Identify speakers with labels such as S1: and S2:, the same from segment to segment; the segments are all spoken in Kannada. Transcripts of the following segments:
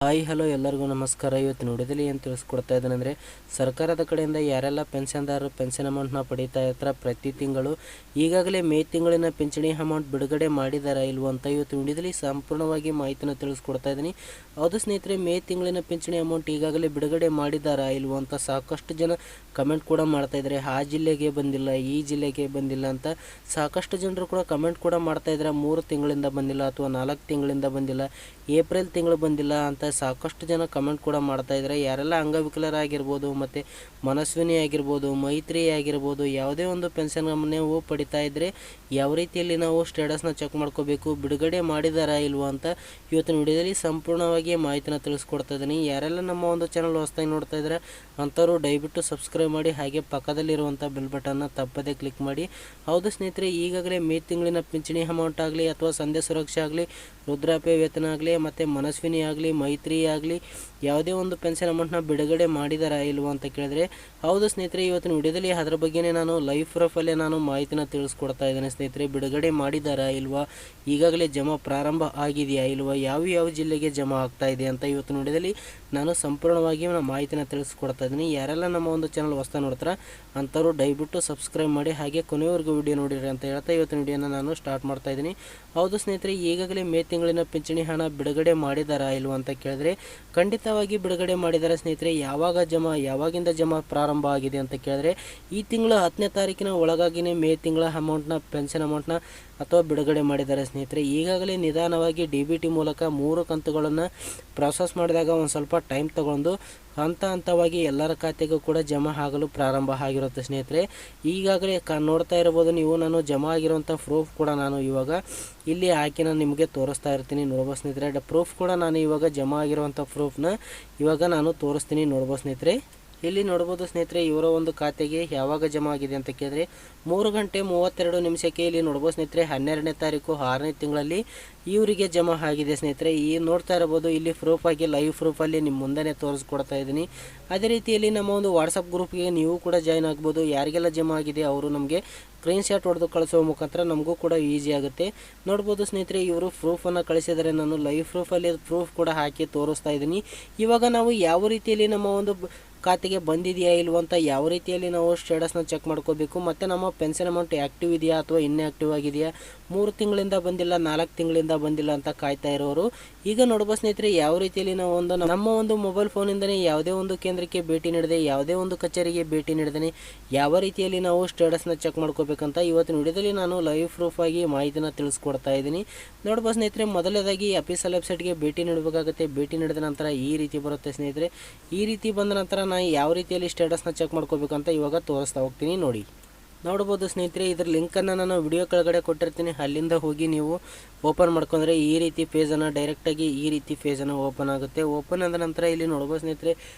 S1: ಹಾಯ್ ಹಲೋ ಎಲ್ಲರಿಗೂ ನಮಸ್ಕಾರ. ಇವತ್ತು ನೋಡಿದಲ್ಲಿ ಏನು ತಿಳಿಸ್ಕೊಡ್ತಾ ಇದ್ದೇನೆ ಅಂದರೆ, ಸರ್ಕಾರದ ಕಡೆಯಿಂದ ಯಾರೆಲ್ಲ ಪೆನ್ಷನ್ದಾರರು ಪೆನ್ಷನ್ ಅಮೌಂಟ್ನ ಪಡೀತಾ ಇರ್ತಾರೆ ಪ್ರತಿ ತಿಂಗಳು ಈಗಾಗಲೇ ಮೇ ತಿಂಗಳಿನ ಪಿಂಚಣಿ ಅಮೌಂಟ್ ಬಿಡುಗಡೆ ಮಾಡಿದಾರಾ ಇಲ್ವ ಅಂತ ಇವತ್ತು ನೋಡಿದಲ್ಲಿ ಸಂಪೂರ್ಣವಾಗಿ ಮಾಹಿತಿನ ತಿಳಿಸ್ಕೊಡ್ತಾ ಇದ್ದೀನಿ. ಹೌದು ಸ್ನೇಹಿತರೆ, ಮೇ ತಿಂಗಳಿನ ಪಿಂಚಣಿ ಅಮೌಂಟ್ ಈಗಾಗಲೇ ಬಿಡುಗಡೆ ಮಾಡಿದಾರಾ ಇಲ್ವ ಅಂತ ಸಾಕಷ್ಟು ಜನ ಕಮೆಂಟ್ ಕೂಡ ಮಾಡ್ತಾ ಇದ್ದಾರೆ. ಆ ಜಿಲ್ಲೆಗೆ ಬಂದಿಲ್ಲ, ಈ ಜಿಲ್ಲೆಗೆ ಬಂದಿಲ್ಲ ಅಂತ ಸಾಕಷ್ಟು ಜನರು ಕೂಡ ಕಮೆಂಟ್ ಕೂಡ ಮಾಡ್ತಾ ಇದ್ದಾರೆ. 3 ತಿಂಗಳಿಂದ ಬಂದಿಲ್ಲ ಅಥವಾ 4 ತಿಂಗಳಿಂದ ಬಂದಿಲ್ಲ, ಏಪ್ರಿಲ್ ತಿಂಗಳು ಬಂದಿಲ್ಲ ಅಂತ ಸಾಕಷ್ಟು ಜನ ಕಮೆಂಟ್ ಕೂಡ ಮಾಡ್ತಾ ಇದ್ದಾರೆ. ಯಾರೆಲ್ಲ ಅಂಗವಿಕಲರಾಗಿರ್ಬೋದು, ಮತ್ತು ಮನಸ್ವಿನಿ ಆಗಿರ್ಬೋದು, ಮೈತ್ರಿ ಆಗಿರ್ಬೋದು, ಯಾವುದೇ ಒಂದು ಪೆನ್ಷನ್ ನೀವು ಪಡಿತಾ ಇದ್ದರೆ ಯಾವ ರೀತಿಯಲ್ಲಿ ನಾವು ಸ್ಟೇಟಸ್ನ ಚೆಕ್ ಮಾಡ್ಕೋಬೇಕು, ಬಿಡುಗಡೆ ಮಾಡಿದಾರಾ ಇಲ್ವಾ ಅಂತ ಇವತ್ತಿನ ವಿಡಿಯೋದಲ್ಲಿ ಸಂಪೂರ್ಣವಾಗಿ ಮಾಹಿತಿನ ತಿಳಿಸ್ಕೊಡ್ತಾ ಇದ್ದೀನಿ. ಯಾರೆಲ್ಲ ನಮ್ಮ ಒಂದು ಚಾನಲ್ ಹೊಸದಾಗಿ ನೋಡ್ತಾ ಇದ್ದಾರೆ ಅಂಥವ್ರು ದಯವಿಟ್ಟು ಸಬ್ಸ್ಕ್ರೈಬ್ ಮಾಡಿ, ಹಾಗೆ ಪಕ್ಕದಲ್ಲಿರುವಂಥ ಬೆಲ್ ಬಟನ್ನ ತಪ್ಪದೇ ಕ್ಲಿಕ್ ಮಾಡಿ. ಹೌದು ಸ್ನೇಹಿತರೆ, ಈಗಾಗಲೇ ಮೇ ತಿಂಗಳಿನ ಪಿಂಚಣಿ ಅಮೌಂಟ್ ಆಗಲಿ ಅಥವಾ ಸಂಧ್ಯಾ ಸುರಕ್ಷಾ ಆಗಲಿ, ವೃದ್ಧಾಪ್ಯ ವೇತನ ಆಗಲಿ, ಮತ್ತು ಮನಸ್ವಿನಿ ಆಗಲಿ, ಮೈತ್ರಿ ಆಗಲಿ, ಯಾವುದೇ ಒಂದು ಪೆನ್ಷನ್ ಅಮೌಂಟ್ನ ಬಿಡುಗಡೆ ಮಾಡಿದಾರಾ ಇಲ್ವಾ ಅಂತ ಕೇಳಿದ್ರೆ, ಹೌದು ಸ್ನೇಹಿತರೆ, ಇವತ್ತಿನ ವಿಡಿಯೋದಲ್ಲಿ ಅದರ ಬಗ್ಗೆನೇ ನಾನು ಲೈವ್ ಪ್ರೂಫಲ್ಲೇ ನಾನು ಮಾಹಿತಿನ ತಿಳಿಸ್ಕೊಡ್ತಾ ಇದ್ದೇನೆ. ಸ್ನೇಹಿತರೆ, ಬಿಡುಗಡೆ ಮಾಡಿದಾರಾ ಇಲ್ವಾ, ಈಗಾಗಲೇ ಜಮಾ ಪ್ರಾರಂಭ ಆಗಿದೆಯಾ ಇಲ್ವಾ, ಯಾವ ಜಿಲ್ಲೆಗೆ ಜಮಾ ಆಗ್ತಾ ಇದೆ ಅಂತ ಇವತ್ತಿನ ವಿಡಿಯೋದಲ್ಲಿ ನಾನು ಸಂಪೂರ್ಣವಾಗಿ ಮಾಹಿತಿನ ತಿಳಿಸ್ಕೊಡ್ತಾ ಇದ್ದೀನಿ. ಯಾರೆಲ್ಲ ನಮ್ಮ ಒಂದು ಚಾನಲ್ ಹೊಸ ನೋಡ್ತಾರೆ ಅಂಥವ್ರು ದಯವಿಟ್ಟು ಸಬ್ಸ್ಕ್ರೈಬ್ ಮಾಡಿ, ಹಾಗೆ ಕೊನೆವರೆಗೂ ವಿಡಿಯೋ ನೋಡಿರಿ ಅಂತ ಹೇಳ್ತಾ ಇವತ್ತಿನ ವಿಡಿಯೋನ ನಾನು ಸ್ಟಾರ್ಟ್ ಮಾಡ್ತಾ ಇದ್ದೀನಿ. ಹೌದು ಸ್ನೇಹಿತರೆ, ಈಗಾಗಲೇ ಮೇ ತಿಂಗಳಿನ ಪಿಂಚಣಿ ಹಣ ಬಿಡುಗಡೆ ಮಾಡಿದಾರಾ ಇಲ್ವಾ ಅಂತ ಕೇಳಿದ್ರೆ, ಖಂಡಿತವಾಗಿ ಬಿಡುಗಡೆ ಮಾಡಿದ್ದಾರೆ ಸ್ನೇಹಿತರೆ. ಯಾವಾಗಿಂದ ಜಮಾ ಪ್ರಾರಂಭ ಆಗಿದೆ ಅಂತ ಕೇಳಿದ್ರೆ, ಈ ತಿಂಗಳ 10ನೇ ತಾರೀಕಿನ ಒಳಗಾಗಿನೇ ಮೇ ತಿಂಗಳ ಅಮೌಂಟ್ನ ಪೆನ್ಷನ್ ಅಮೌಂಟ್ನ ಅಥವಾ ಬಿಡುಗಡೆ ಮಾಡಿದ್ದಾರೆ ಸ್ನೇಹಿತರೆ. ಈಗಾಗಲೇ ನಿಧಾನವಾಗಿ DBT ಮೂಲಕ 3 ಕಂತುಗಳನ್ನು ಪ್ರಾಸೆಸ್ ಮಾಡಿದಾಗ ಒಂದು ಸ್ವಲ್ಪ ಟೈಮ್ ತಗೊಂಡು ಹಂತವಾಗಿ ಎಲ್ಲರ ಖಾತೆಗೂ ಕೂಡ ಜಮಾ ಆಗಲು ಪ್ರಾರಂಭ ಆಗಿರುತ್ತೆ ಸ್ನೇಹಿತರೆ. ಈಗಾಗಲೇ ನೋಡ್ತಾ ಇರ್ಬೋದು ನೀವು, ನಾನು ಜಮಾ ಆಗಿರುವಂಥ ಪ್ರೂಫ್ ಕೂಡ ನಾನು ಇವಾಗ ಇಲ್ಲಿ ಹಾಕಿ ನಾನು ನಿಮಗೆ ತೋರಿಸ್ತಾ ಇರ್ತೀನಿ. ನೋಡ್ಬೋದು ಸ್ನೇಹಿತರೆ, ಪ್ರೂಫ್ ಕೂಡ ನಾನು ಇವಾಗ ಜಮಾ ಆಗಿರುವಂಥ ಪ್ರೂಫ್ನ ಇವಾಗ ನಾನು ತೋರಿಸ್ತೀನಿ. ನೋಡ್ಬೋದು ಸ್ನೇಹಿತರೆ, ಇಲ್ಲಿ ನೋಡ್ಬೋದು ಸ್ನೇಹಿತರೆ, ಇವರ ಒಂದು ಖಾತೆಗೆ ಯಾವಾಗ ಜಮಾ ಆಗಿದೆ ಅಂತ ಕೇಳಿದ್ರೆ 3 ಗಂಟೆ 32 ನಿಮಿಷಕ್ಕೆ ಇಲ್ಲಿ ನೋಡ್ಬೋದು ಸ್ನೇಹಿತರೆ, 12ನೇ ತಾರೀಕು 6ನೇ ತಿಂಗಳಲ್ಲಿ ಇವರಿಗೆ ಜಮಾ ಆಗಿದೆ ಸ್ನೇಹಿತರೆ. ಈ ನೋಡ್ತಾ ಇರ್ಬೋದು ಇಲ್ಲಿ ಪ್ರೂಫ್ ಆಗಿ ಲೈವ್ ಪ್ರೂಫಲ್ಲಿ ನಿಮ್ಮ ಮುಂದೆ ತೋರಿಸ್ಕೊಡ್ತಾ ಇದ್ದೀನಿ. ಅದೇ ರೀತಿಯಲ್ಲಿ ನಮ್ಮ ಒಂದು ವಾಟ್ಸಪ್ ಗ್ರೂಪ್ಗೆ ನೀವು ಕೂಡ ಜಾಯ್ನ್ ಆಗ್ಬೋದು. ಯಾರಿಗೆಲ್ಲ ಜಮಾ ಆಗಿದೆ ಅವರು ನಮಗೆ ಸ್ಕ್ರೀನ್ ಶಾಟ್ ಹೊಡೆದು ಕಳಿಸುವ ಮುಖಾಂತರ ನಮಗೂ ಕೂಡ ಈಸಿ ಆಗುತ್ತೆ. ನೋಡ್ಬೋದು ಸ್ನೇಹಿತರೆ, ಇವರು ಪ್ರೂಫನ್ನು ಕಳಿಸಿದರೆ ನಾನು ಲೈವ್ ಪ್ರೂಫಲ್ಲಿ ಪ್ರೂಫ್ ಕೂಡ ಹಾಕಿ ತೋರಿಸ್ತಾ ಇದ್ದೀನಿ. ಇವಾಗ ನಾವು ಯಾವ ರೀತಿಯಲ್ಲಿ ನಮ್ಮ ಒಂದು ಖಾತೆಗೆ ಬಂದಿದೆಯಾ ಇಲ್ವ ಅಂತ ಯಾವ ರೀತಿಯಲ್ಲಿ ನಾವು ಸ್ಟೇಟಸ್ನ ಚೆಕ್ ಮಾಡ್ಕೋಬೇಕು, ಮತ್ತು ನಮ್ಮ ಪೆನ್ಷನ್ ಅಮೌಂಟ್ ಆ್ಯಕ್ಟಿವ್ ಇದೆಯಾ ಅಥವಾ ಇನ್ಆ್ಯಕ್ಟಿವ್ ಆಗಿದೆಯಾ, 3 ತಿಂಗಳಿಂದ ಬಂದಿಲ್ಲ 4 ತಿಂಗಳಿಂದ ಬಂದಿಲ್ಲ ಅಂತ ಕಾಯ್ತಾ ಇರೋರು ಈಗ ನೋಡ್ಬೋದು ಸ್ನೇಹಿತರೆ, ಯಾವ ರೀತಿಯಲ್ಲಿ ನಾವು ನಮ್ಮ ಒಂದು ಮೊಬೈಲ್ ಫೋನಿಂದನೇ ಯಾವುದೇ ಒಂದು ಕೇಂದ್ರಕ್ಕೆ ಭೇಟಿ ನೀಡದೆ, ಯಾವುದೇ ಒಂದು ಕಚೇರಿಗೆ ಭೇಟಿ ನೀಡದೇ ಯಾವ ರೀತಿಯಲ್ಲಿ ನಾವು ಸ್ಟೇಟಸ್ನ ಚೆಕ್ ಮಾಡ್ಕೋಬೇಕಂತ ಇವತ್ತಿನ ವಿಡಿಯೋದಲ್ಲಿ ನಾನು ಲೈವ್ ಪ್ರೂಫ್ ಆಗಿ ಮಾಹಿತಿನ ತಿಳಿಸ್ಕೊಡ್ತಾ ಇದ್ದೀನಿ. ನೋಡ್ಬೋದು ಸ್ನೇಹಿತರೆ, ಮೊದಲನೇದಾಗಿ ಅಫಿಷಿಯಲ್ ವೆಬ್ಸೈಟ್ಗೆ ಭೇಟಿ ನೀಡಬೇಕಾಗುತ್ತೆ. ಭೇಟಿ ನೀಡಿದ ನಂತರ ಈ ರೀತಿ ಬರುತ್ತೆ ಸ್ನೇಹಿತರೆ. ಈ ರೀತಿ ಬಂದ ನಂತರ ನಾನು ಯಾವ ರೀತಿಯಲ್ಲಿ ಸ್ಟೇಟಸ್ನ ಚೆಕ್ ಮಾಡ್ಕೋಬೇಕಂತ ಇವಾಗ ತೋರಿಸ್ತಾ ಹೋಗ್ತೀನಿ. ನೋಡ್ಬೋದು ಸ್ನೇಹಿತರೆ, ಇದರ ಲಿಂಕನ್ನು ನಾನು ವಿಡಿಯೋ ಕೆಳಗಡೆ ಕೊಟ್ಟಿರ್ತೀನಿ. ಅಲ್ಲಿಂದ ಹೋಗಿ ನೀವು ಓಪನ್ ಮಾಡ್ಕೊಂಡ್ರೆ ಈ ರೀತಿ ಪೇಜನ್ನು ಡೈರೆಕ್ಟಾಗಿ ಈ ರೀತಿ ಪೇಜನ್ನು ಓಪನ್ ಆಗುತ್ತೆ. ಓಪನ್ ಆದ ನಂತರ ಇಲ್ಲಿ ನೋಡ್ಬೋದು ಸ್ನೇಹಿತರೆ,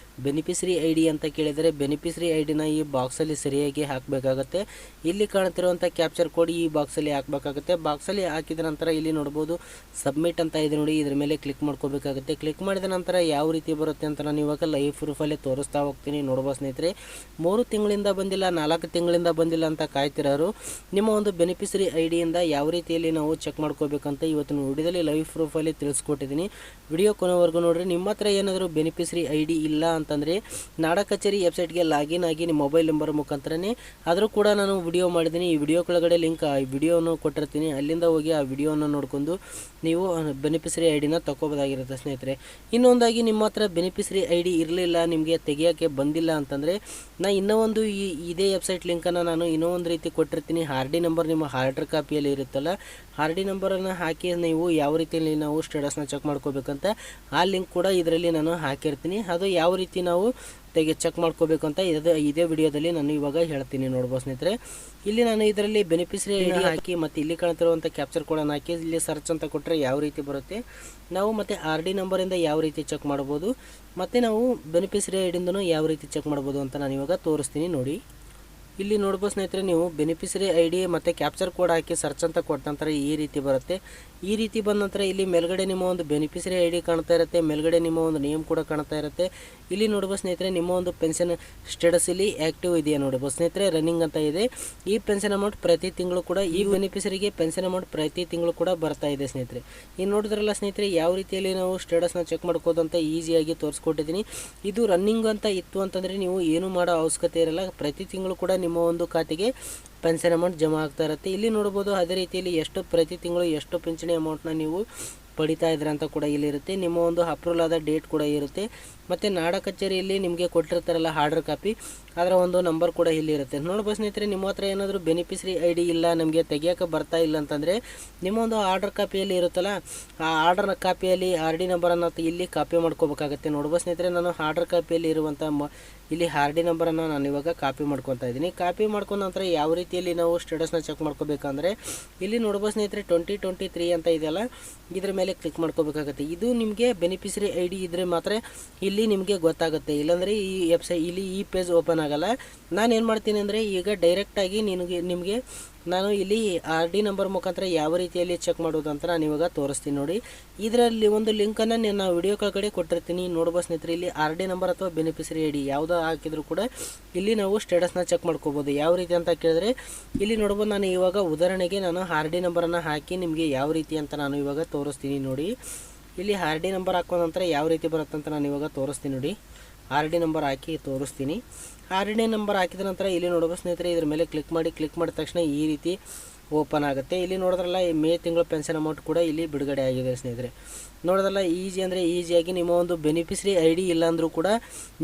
S1: ಬೆನಿಫಿಷರಿ ID ಅಂತ ಕೇಳಿದರೆ ಬೆನಿಫಿಷರಿ IDನ ಈ ಬಾಕ್ಸಲ್ಲಿ ಸರಿಯಾಗಿ ಹಾಕಬೇಕಾಗುತ್ತೆ. ಇಲ್ಲಿ ಕಾಣ್ತಿರುವಂಥ ಕ್ಯಾಪ್ಚರ್ ಕೋಡ್ ಈ ಬಾಕ್ಸಲ್ಲಿ ಹಾಕಬೇಕಾಗುತ್ತೆ. ಬಾಕ್ಸಲ್ಲಿ ಹಾಕಿದ ನಂತರ ಇಲ್ಲಿ ನೋಡ್ಬೋದು ಸಬ್ಮಿಟ್ ಅಂತ ಇದೆ ನೋಡಿ, ಇದ್ರ ಮೇಲೆ ಕ್ಲಿಕ್ ಮಾಡ್ಕೋಬೇಕಾಗುತ್ತೆ. ಕ್ಲಿಕ್ ಮಾಡಿದ ನಂತರ ಯಾವ ರೀತಿ ಬರುತ್ತೆ ಅಂತ ನಾನು ಇವಾಗ ಲೈವ್ ಪ್ರೂಫಲ್ಲಿ ತೋರಿಸ್ತಾ ಹೋಗ್ತೀನಿ. ನೋಡ್ಬೋದು ಸ್ನೇಹಿತರೆ, 3 ತಿಂಗಳಿಂದ ಬಂದಿಲ್ಲ 4 ತಿಂಗಳಿಂದ ಬಂದಿಲ್ಲ ಅಂತ ಕಾಯ್ತಿರೋರು ನಿಮ್ಮ ಒಂದು ಬೆನಿಫಿಷರಿ IDಯಿಂದ ಯಾವ ರೀತಿಯಲ್ಲಿ ನಾವು ಚೆಕ್ ಮಾಡ್ಕೋಬೇಕಂತ ಇವತ್ತಿನ ವಿಡಿಯೋದಲ್ಲಿ ಲೈವ್ ಪ್ರೂಫಲ್ಲಿ ತಿಳಿಸ್ಕೊಟ್ಟಿದ್ದೀನಿ. ವಿಡಿಯೋ ಕೊನೆವರೆಗೂ ನೋಡ್ರಿ. ನಿಮ್ಮ ಹತ್ರ ಏನಾದರೂ ಬೆನಿಫಿಷರಿ ID ಇಲ್ಲ ಅಂತಂದರೆ ನಾಡ ಕಚೇರಿ ವೆಬ್ಸೈಟ್ಗೆ ಲಾಗಿನ್ ಆಗಿ ನಿಮ್ಮ ಮೊಬೈಲ್ ನಂಬರ್ ಮುಖಾಂತರನೇ ಆದರೂ ಕೂಡ ನಾನು ವಿಡಿಯೋ ಮಾಡಿದ್ದೀನಿ. ಈ ವಿಡಿಯೋ ಕೆಳಗಡೆ ಲಿಂಕ್ ಆ ವಿಡಿಯೋನ ಕೊಟ್ಟಿರ್ತೀನಿ. ಅಲ್ಲಿಂದ ಹೋಗಿ ಆ ವಿಡಿಯೋನ ನೋಡ್ಕೊಂಡು ನೀವು ಬೆನಿಫಿಷರಿ IDನ ತಗೋಬೋದಾಗಿರುತ್ತೆ ಸ್ನೇಹಿತರೆ. ಇನ್ನೊಂದಾಗಿ ನಿಮ್ಮ ಹತ್ರ ಬೆನಿಫಿಷರಿ ID ಇರಲಿಲ್ಲ, ನಿಮಗೆ ತೆಗಿಯೋಕ್ಕೆ ಬಂದಿಲ್ಲ ಅಂತಂದರೆ ನಾನು ಇನ್ನೂ ಒಂದು ಇದೇ ವೆಬ್ಸೈಟ್ ಲಿಂಕನ್ನು ನಾನು ಇನ್ನೂ ಒಂದು ರೀತಿ ಕೊಟ್ಟಿರ್ತೀನಿ. RD ನಂಬರ್ ನಿಮ್ಮ ಹಾರ್ಡರ್ ಕಾಪಿಯಲ್ಲಿ ಇರುತ್ತಲ್ಲ, RD ನಂಬರನ್ನು ಹಾಕಿ ನೀವು ಯಾವ ರೀತಿಯಲ್ಲಿ ನಾವು ಸ್ಟೇಟಸ್ನ ಚೆಕ್ ಮಾಡ್ಕೋಬೇಕಂತ ಆ ಲಿಂಕ್ ಕೂಡ ಇದರಲ್ಲಿ ನಾನು ಹಾಕಿರ್ತೀನಿ. ಅದು ಯಾವ ರೀತಿ ನಾವು ಚೆಕ್ ಮಾಡ್ಕೋಬೇಕು ಅಂತ ಇದೇ ವಿಡಿಯೋದಲ್ಲಿ ನಾನು ಇವಾಗ ಹೇಳ್ತೀನಿ. ನೋಡ್ಬೋದು ಸ್ನೇಹಿತರೆ, ಇಲ್ಲಿ ನಾನು ಇದರಲ್ಲಿ ಬೆನಿಫಿಷರಿ ID ಹಾಕಿ ಮತ್ತು ಇಲ್ಲಿ ಕಾಣ್ತಿರುವಂಥ ಕ್ಯಾಪ್ಚರ್ ಕೋಡನ್ನು ಹಾಕಿ ಇಲ್ಲಿ ಸರ್ಚ್ ಅಂತ ಕೊಟ್ಟರೆ ಯಾವ ರೀತಿ ಬರುತ್ತೆ ನಾವು, ಮತ್ತು RD ನಂಬರಿಂದ ಯಾವ ರೀತಿ ಚೆಕ್ ಮಾಡ್ಬೋದು, ಮತ್ತು ನಾವು ಬೆನಿಫಿಷರಿ IDಯಿಂದನೂ ಯಾವ ರೀತಿ ಚೆಕ್ ಮಾಡ್ಬೋದು ಅಂತ ನಾನು ಇವಾಗ ತೋರಿಸ್ತೀನಿ ನೋಡಿ. ಇಲ್ಲಿ ನೋಡ್ಬೋದು ಸ್ನೇಹಿತರೆ, ನೀವು ಬೆನಿಫಿಷರಿ ಐ ಡಿ ಮತ್ತು ಕ್ಯಾಪ್ಚರ್ ಕೋಡ್ ಹಾಕಿ ಸರ್ಚ್ ಅಂತ ಕೊಟ್ಟ ನಂತರ ಈ ರೀತಿ ಬರುತ್ತೆ. ಈ ರೀತಿ ಬಂದ ನಂತರ ಇಲ್ಲಿ ಮೇಲ್ಗಡೆ ನಿಮ್ಮ ಒಂದು ಬೆನಿಫಿಷರಿ ಐ ಡಿ ಕಾಣ್ತಾ ಇರುತ್ತೆ, ಮೇಲ್ಗಡೆ ನಿಮ್ಮ ಒಂದು ನೇಮ್ ಕೂಡ ಕಾಣ್ತಾ ಇರುತ್ತೆ. ಇಲ್ಲಿ ನೋಡ್ಬೋದು ಸ್ನೇಹಿತರೆ, ನಿಮ್ಮ ಒಂದು ಪೆನ್ಷನ್ ಸ್ಟೇಟಸ್ ಇಲ್ಲಿ ಆ್ಯಕ್ಟಿವ್ ಇದೆಯಾ ನೋಡ್ಬೋದು ಸ್ನೇಹಿತರೆ, ರನ್ನಿಂಗ್ ಅಂತ ಇದೆ. ಈ ಪೆನ್ಷನ್ ಅಮೌಂಟ್ ಪ್ರತಿ ತಿಂಗಳು ಕೂಡ ಈ ಬೆನಿಫಿಷರಿಗೆ ಪೆನ್ಷನ್ ಅಮೌಂಟ್ ಪ್ರತಿ ತಿಂಗಳು ಕೂಡ ಬರ್ತಾ ಇದೆ ಸ್ನೇಹಿತರೆ. ಈಗ ನೋಡಿದ್ರಲ್ಲ ಸ್ನೇಹಿತರೆ, ಯಾವ ರೀತಿಯಲ್ಲಿ ನಾವು ಸ್ಟೇಟಸ್ನ ಚೆಕ್ ಮಾಡ್ಕೋದು ಅಂತ ಈಸಿಯಾಗಿ ತೋರಿಸ್ಕೊಟ್ಟಿದ್ದೀನಿ. ಇದು ರನ್ನಿಂಗ್ ಅಂತ ಇತ್ತು ಅಂತಂದರೆ ನೀವು ಏನು ಮಾಡೋ ಅವಶ್ಯಕತೆ ಇರಲ್ಲ. ಪ್ರತಿ ತಿಂಗಳು ಕೂಡ ನಿಮ್ಮ ಒಂದು ಖಾತೆಗೆ ಪೆನ್ಷನ್ ಅಮೌಂಟ್ ಜಮಾ ಆಗ್ತಾ ಇರುತ್ತೆ. ಇಲ್ಲಿ ನೋಡ್ಬೋದು ಅದೇ ರೀತಿಯಲ್ಲಿ ಎಷ್ಟು ಪ್ರತಿ ತಿಂಗಳು ಎಷ್ಟು ಪಿಂಚಣಿ ಅಮೌಂಟ್ನ ನೀವು ಪಡಿತಾ ಇದ್ರೆ ಅಂತ ಕೂಡ ಇಲ್ಲಿ ಇರುತ್ತೆ. ನಿಮ್ಮ ಒಂದು ಅಪ್ರೂವಲ್ ಆದ ಡೇಟ್ ಕೂಡ ಇರುತ್ತೆ. ಮತ್ತು ನಾಡ ಕಚೇರಿಯಲ್ಲಿ ನಿಮಗೆ ಕೊಟ್ಟಿರ್ತಾರಲ್ಲ ಆರ್ಡರ್ ಕಾಪಿ, ಅದರ ಒಂದು ನಂಬರ್ ಕೂಡ ಇಲ್ಲಿ ಇರುತ್ತೆ. ನೋಡ್ಬೋದು ಸ್ನೇಹಿತರೆ, ನಿಮ್ಮ ಹತ್ರ ಏನಾದರೂ ಬೆನಿಫಿಷರಿ ಐ ಡಿ ಇಲ್ಲ, ನಮಗೆ ತೆಗಿಯೋಕೆ ಬರ್ತಾ ಇಲ್ಲ ಅಂತಂದರೆ ನಿಮ್ಮ ಒಂದು ಆರ್ಡರ್ ಕಾಪಿಯಲ್ಲಿ ಇರುತ್ತಲ್ಲ, ಆ ಆರ್ಡರ್ ಕಾಪಿಯಲ್ಲಿ ಆರ್ ಡಿ ನಂಬರನ್ನು ಇಲ್ಲಿ ಕಾಪಿ ಮಾಡ್ಕೋಬೇಕಾಗತ್ತೆ. ನೋಡ್ಬೋದು ಸ್ನೇಹಿತರೆ, ನಾನು ಆರ್ಡರ್ ಕಾಪಿಯಲ್ಲಿ ಇರುವಂಥ ಇಲ್ಲಿ ಆರ್ ಡಿ ನಂಬರನ್ನು ನಾನು ಇವಾಗ ಕಾಪಿ ಮಾಡ್ಕೊತಾ ಇದ್ದೀನಿ. ಕಾಪಿ ಮಾಡ್ಕೊಂಡ ನಂತರ ಯಾವ ರೀತಿಯಲ್ಲಿ ನಾವು ಸ್ಟೇಟಸ್ನ ಚೆಕ್ ಮಾಡ್ಕೋಬೇಕಂದ್ರೆ ಇಲ್ಲಿ ನೋಡ್ಬೋದು ಸ್ನೇಹಿತರೆ, 2023 ಅಂತ ಇದೆಯಲ್ಲ, ಇದ್ರ ಮೇಲೆ ಕ್ಲಿಕ್ ಮಾಡ್ಕೋಬೇಕಾಗತ್ತೆ. ಇದು ನಿಮಗೆ ಬೆನಿಫಿಷರಿ ಐ ಡಿ ಇದ್ದರೆ ಮಾತ್ರ ಇಲ್ಲಿ ನಿಮಗೆ ಗೊತ್ತಾಗುತ್ತೆ, ಇಲ್ಲಾಂದರೆ ಈ ವೆಬ್ಸೈಟ್ ಇಲ್ಲಿ ಈ ಪೇಜ್ ಓಪನ್ ಆಗಲ್ಲ. ನಾನು ಏನು ಮಾಡ್ತೀನಿ ಅಂದರೆ ಈಗ ಡೈರೆಕ್ಟಾಗಿ ನಿಮಗೆ ನಾನು ಇಲ್ಲಿ ಆರ್ ಡಿ ನಂಬರ್ ಮುಖಾಂತರ ಯಾವ ರೀತಿಯಲ್ಲಿ ಚೆಕ್ ಮಾಡೋದು ಅಂತ ನಾನು ಇವಾಗ ತೋರಿಸ್ತೀನಿ ನೋಡಿ. ಇದರಲ್ಲಿ ಒಂದು ಲಿಂಕನ್ನು ನಾನು ವಿಡಿಯೋ ಕೆಳಗಡೆ ಕೊಟ್ಟಿರ್ತೀನಿ. ನೋಡ್ಬೋದು ಸ್ನೇಹಿತರೆ, ಇಲ್ಲಿ ಆರ್ ಡಿ ನಂಬರ್ ಅಥವಾ ಬೆನಿಫಿಷರಿ ಐ ಡಿ ಯಾವುದೋ ಹಾಕಿದ್ರು ಕೂಡ ಇಲ್ಲಿ ನಾವು ಸ್ಟೇಟಸ್ನ ಚೆಕ್ ಮಾಡ್ಕೋಬೋದು. ಯಾವ ರೀತಿ ಅಂತ ಕೇಳಿದ್ರೆ ಇಲ್ಲಿ ನೋಡ್ಬೋದು, ನಾನು ಇವಾಗ ಉದಾಹರಣೆಗೆ ನಾನು ಆರ್ ಡಿ ನಂಬರನ್ನು ಹಾಕಿ ನಿಮಗೆ ಯಾವ ರೀತಿ ಅಂತ ನಾನು ಇವಾಗ ತೋರಿಸ್ತೀನಿ ನೋಡಿ. ಇಲ್ಲಿ ಆರ್ ಡಿ ನಂಬರ್ ಹಾಕೋ ನಂತರ ಯಾವ ರೀತಿ ಬರುತ್ತೆ ಅಂತ ನಾನು ಇವಾಗ ತೋರಿಸ್ತೀನಿ ನೋಡಿ. ಆರ್ ಡಿ ನಂಬರ್ ಹಾಕಿ ತೋರಿಸ್ತೀನಿ. ಆರ್ ಡಿ ನಂಬರ್ ಹಾಕಿದ ನಂತರ ಇಲ್ಲಿ ನೋಡ್ಬೋದು ಸ್ನೇಹಿತರೆ, ಇದ್ರ ಮೇಲೆ ಕ್ಲಿಕ್ ಮಾಡಿದ ತಕ್ಷಣ ಈ ರೀತಿ ಓಪನ್ ಆಗುತ್ತೆ. ಇಲ್ಲಿ ನೋಡಿದ್ರಲ್ಲ, ಮೇ ತಿಂಗಳು ಪೆನ್ಷನ್ ಅಮೌಂಟ್ ಕೂಡ ಇಲ್ಲಿ ಬಿಡುಗಡೆ ಆಗಿದೆ ಸ್ನೇಹಿತರೆ. ನೋಡೋದಲ್ಲ, ಈಸಿ ಅಂದರೆ ಈಸಿಯಾಗಿ ನಿಮ್ಮ ಒಂದು ಬೆನಿಫಿಷರಿ ಐ ಡಿ ಇಲ್ಲಾಂದರೂ ಕೂಡ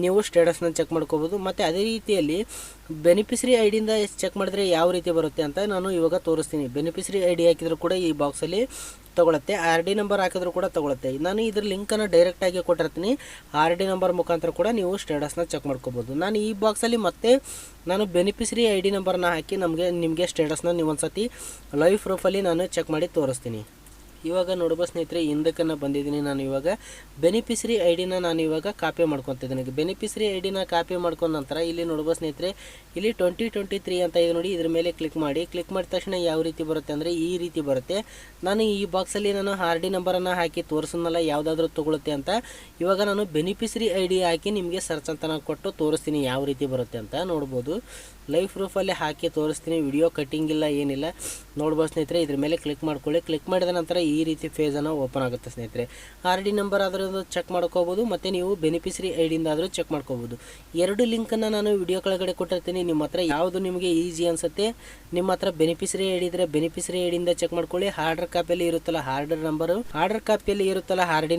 S1: ನೀವು ಸ್ಟೇಟಸ್ನ ಚೆಕ್ ಮಾಡ್ಕೋಬೋದು. ಮತ್ತು ಅದೇ ರೀತಿಯಲ್ಲಿ ಬೆನಿಫಿಷರಿ ಐ ಡಿಯಿಂದ ಚೆಕ್ ಮಾಡಿದ್ರೆ ಯಾವ ರೀತಿ ಬರುತ್ತೆ ಅಂತ ನಾನು ಇವಾಗ ತೋರಿಸ್ತೀನಿ. ಬೆನಿಫಿಷರಿ ಐ ಡಿ ಹಾಕಿದರೂ ಕೂಡ ಈ ಬಾಕ್ಸಲ್ಲಿ ತೊಗೊಳುತ್ತೆ, ಆರ್ ಡಿ ನಂಬರ್ ಹಾಕಿದ್ರು ಕೂಡ ತೊಗೊಳುತ್ತೆ. ನಾನು ಇದ್ರ ಲಿಂಕನ್ನು ಡೈರೆಕ್ಟಾಗಿ ಕೊಟ್ಟಿರ್ತೀನಿ. ಆರ್ ಡಿ ನಂಬರ್ ಮುಖಾಂತರ ಕೂಡ ನೀವು ಸ್ಟೇಟಸ್ನ ಚೆಕ್ ಮಾಡ್ಕೋಬೋದು. ನಾನು ಈ ಬಾಕ್ಸಲ್ಲಿ ಮತ್ತೆ ನಾನು ಬೆನಿಫಿಷರಿ ಐ ಡಿ ನಂಬರ್ನ ಹಾಕಿ ನಿಮಗೆ ಸ್ಟೇಟಸ್ನ ನೀವು ಒಂದು ಸತಿ ಲೈವ್ ಪ್ರೂಫಲ್ಲಿ ನಾನು ಚೆಕ್ ಮಾಡಿ ತೋರಿಸ್ತೀನಿ. ಇವಾಗ ನೋಡ್ಬೋದು ಸ್ನೇಹಿತರೆ, ಹಿಂದಕ್ಕೆ ಬಂದಿದ್ದೀನಿ. ನಾನು ಇವಾಗ ಬೆನಿಫಿಷರಿ ಐ ಡಿನ ನಾನು ಇವಾಗ ಕಾಪಿ ಮಾಡ್ಕೊತಿದ್ದೀನಿ. ಬೆನಿಫಿಷರಿ ಐ ಡಿನ ಕಾಪಿ ಮಾಡ್ಕೊಂಡ ನಂತರ ಇಲ್ಲಿ ನೋಡ್ಬೋದು ಸ್ನೇಹಿತರೆ, ಇಲ್ಲಿ 2023 ಅಂತ ಇದೆ ನೋಡಿ. ಇದ್ರ ಮೇಲೆ ಕ್ಲಿಕ್ ಮಾಡಿದ ತಕ್ಷಣ ಯಾವ ರೀತಿ ಬರುತ್ತೆ ಅಂದರೆ ಈ ರೀತಿ ಬರುತ್ತೆ. ನಾನು ಈ ಬಾಕ್ಸಲ್ಲಿ ನಾನು ಆರ್ ಡಿ ನಂಬರನ್ನು ಹಾಕಿ ತೋರಿಸೋನಲ್ಲ ಯಾವುದಾದ್ರೂ ತೊಗೊಳುತ್ತೆ ಅಂತ. ಇವಾಗ ನಾನು ಬೆನಿಫಿಷರಿ ಐ ಡಿ ಹಾಕಿ ನಿಮಗೆ ಸರ್ಚ್ ಅಂತ ನಾನು ಕೊಟ್ಟು ತೋರಿಸ್ತೀನಿ ಯಾವ ರೀತಿ ಬರುತ್ತೆ ಅಂತ. ನೋಡ್ಬೋದು, ಲೈವ್ ಪ್ರೂಫಲ್ಲಿ ಹಾಕಿ ತೋರಿಸ್ತೀನಿ. ವಿಡಿಯೋ ಕಟ್ಟಿಂಗ್ ಇಲ್ಲ, ಏನಿಲ್ಲ. ನೋಡ್ಬೋದು ಸ್ನೇಹಿತರೆ, ಇದ್ರ ಮೇಲೆ ಕ್ಲಿಕ್ ಮಾಡ್ಕೊಳ್ಳಿ. ಕ್ಲಿಕ್ ಮಾಡಿದ ನಂತರ ಈ ರೀತಿ ಫೇಜನ್ನು ಓಪನ್ ಆಗುತ್ತೆ ಸ್ನೇಹಿತರೆ. ಆರ್ ಡಿ ನಂಬರ್ ಆದರೂ ಚೆಕ್ ಮಾಡ್ಕೋಬೋದು, ಮತ್ತು ನೀವು ಬೆನಿಫಿಷರಿ ಐ ಡಿಯಿಂದ ಆದರೂ ಚೆಕ್ ಮಾಡ್ಕೋಬೋದು. ಎರಡು ಲಿಂಕನ್ನು ನಾನು ವಿಡಿಯೋ ಕೆಳಗಡೆ ಕೊಟ್ಟಿರ್ತೀನಿ. ನಿಮ್ಮ ಹತ್ರ ಯಾವುದು ನಿಮಗೆ ಈಸಿ ಅನಿಸುತ್ತೆ, ನಿಮ್ಮ ಹತ್ರ ಬೆನಿಫಿಷರಿ ಐ ಡಿ ಇದ್ದರೆ ಬೆನಿಫಿಷರಿ ಐ ಡಿಯಿಂದ ಚೆಕ್ ಮಾಡ್ಕೊಳ್ಳಿ. ಆರ್ಡರ್ ಕಾಪಿಯಲ್ಲಿ ಇರುತ್ತಲ್ಲ ಆರ್ಡರ್ ನಂಬರು, ಆರ್ಡರ್ ಕಾಪಿಯಲ್ಲಿ ಇರುತ್ತಲ್ಲ ಆರ್ ಡಿ